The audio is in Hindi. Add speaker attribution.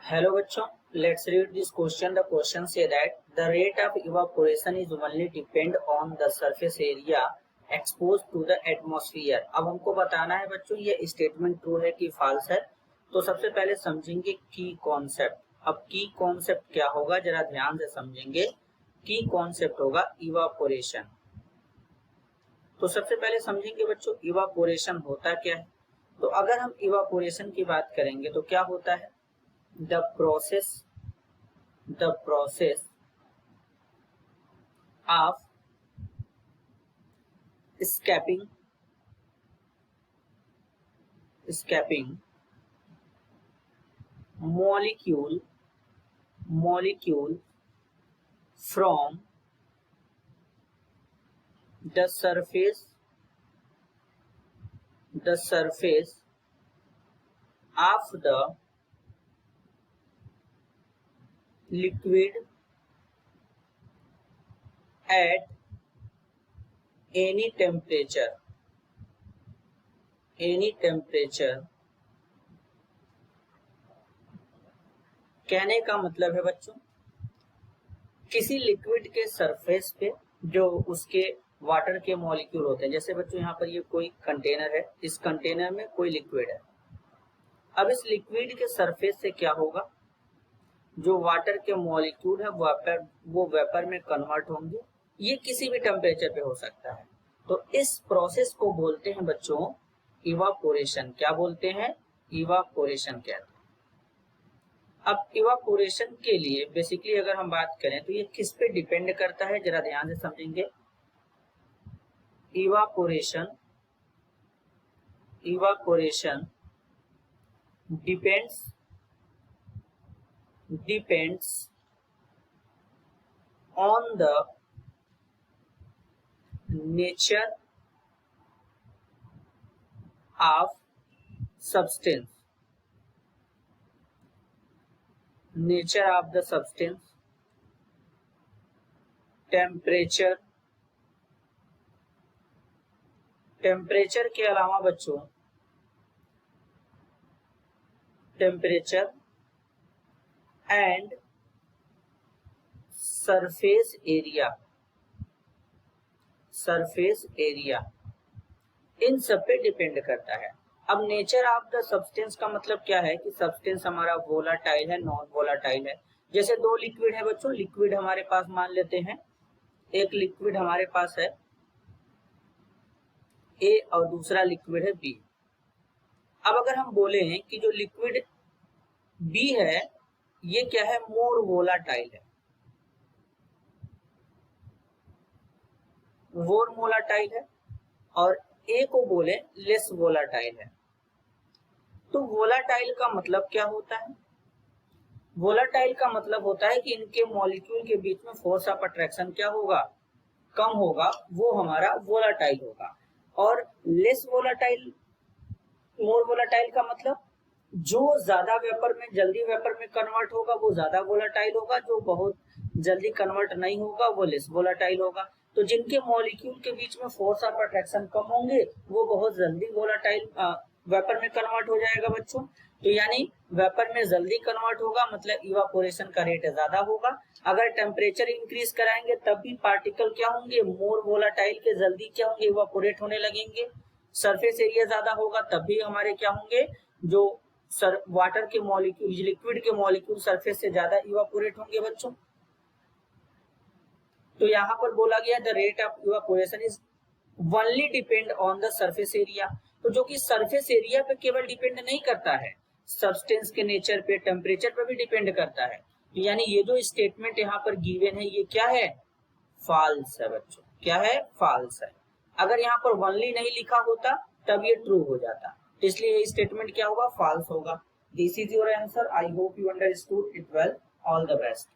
Speaker 1: Hello बच्चों, let's read this question. The question say that the rate of evaporation is only depend on the surface area exposed to the atmosphere. अब हमको बताना है बच्चों ये स्टेटमेंट ट्रू है कि फॉल्स है। तो सबसे पहले समझेंगे की कॉन्सेप्ट। अब की कॉन्सेप्ट क्या होगा जरा ध्यान से समझेंगे। की कॉन्सेप्ट होगा इवापोरेशन। तो सबसे पहले समझेंगे बच्चों इवापोरेशन होता क्या है। तो अगर हम इवापोरेशन की बात करेंगे तो क्या होता है, the process of escaping molecule from the surface of the liquid at any temperature कहने का मतलब है बच्चों किसी लिक्विड के सरफेस पे जो उसके वाटर के मॉलिक्यूल होते हैं। जैसे बच्चों यहाँ पर ये कोई कंटेनर है, इस कंटेनर में कोई लिक्विड है। अब इस लिक्विड के सरफेस से क्या होगा, जो वाटर के मॉलिक्यूल है वो वेपर में कन्वर्ट होंगे। ये किसी भी टेम्परेचर पे हो सकता है। तो इस प्रोसेस को बोलते हैं बच्चों इवापोरेशन। क्या बोलते हैं? इवापोरेशन कहते हैं। अब इवापोरेशन के लिए बेसिकली अगर हम बात करें तो ये किस पे डिपेंड करता है, जरा ध्यान से समझेंगे। Evaporation depends on the nature of substance, temperature के अलावा बच्चों temperature and surface area in सब पे डिपेंड करता है। अब नेचर ऑफ द सब्सटेंस का मतलब क्या है कि सब्सटेंस हमारा वोलाटाइल है, नॉन वोलाटाइल है। जैसे दो लिक्विड है बच्चों, लिक्विड हमारे पास मान लेते हैं, एक लिक्विड हमारे पास है ए और दूसरा लिक्विड है बी। अब अगर हम बोले हैं कि जो लिक्विड बी है ये क्या है, मोर वोलाटाइल है, और ए को बोले लेस वोलाटाइल है। तो वोलाटाइल का मतलब क्या होता है? वोलाटाइल का मतलब होता है कि इनके मॉलिक्यूल के बीच में फोर्स ऑफ अट्रैक्शन क्या होगा, कम होगा, वो हमारा वोलाटाइल होगा। और लेस वोलाटाइल, मोर वोलाटाइल का मतलब जो ज्यादा वेपर में जल्दी वेपर में कन्वर्ट होगा वो ज्यादा वोलाटाइल होगा, जो बहुत जल्दी कन्वर्ट नहीं होगा वो लेस वोलाटाइल होगा। तो जिनके मॉलिक्यूल के बीच में फोर्स ऑफ अट्रैक्शन कम होंगे वो बहुत जल्दी वोलाटाइल वेपर में कन्वर्ट हो जाएगा बच्चों। तो यानी वेपर में जल्दी कन्वर्ट होगा मतलब इवापोरेशन का रेट ज्यादा होगा। अगर टेम्परेचर इंक्रीज कराएंगे तब भी पार्टिकल क्या होंगे, मोर वोलाटाइल के जल्दी क्या होंगे, इवापोरेट होने लगेंगे। सरफेस एरिया ज्यादा होगा तब भी हमारे क्या होंगे, जो वाटर के मॉलिक्यूल, लिक्विड के मॉलिक्यूल सरफेस से ज्यादा इवापोरेट होंगे बच्चों। तो यहाँ पर बोला गया the rate of evaporation is only depend on the surface area. तो जो कि सरफेस एरिया पे केवल डिपेंड नहीं करता है, सब्सटेंस के नेचर पे, टेम्परेचर पे भी डिपेंड करता है। तो यानी ये जो स्टेटमेंट यहाँ पर गिवन है ये क्या है, फॉल्स है बच्चों। क्या है? फॉल्स है। अगर यहाँ पर ओनली नहीं लिखा होता तब ये ट्रू हो जाता, इसलिए ये स्टेटमेंट क्या होगा, फॉल्स होगा। This is your answer. I hope you understood it well. All the best.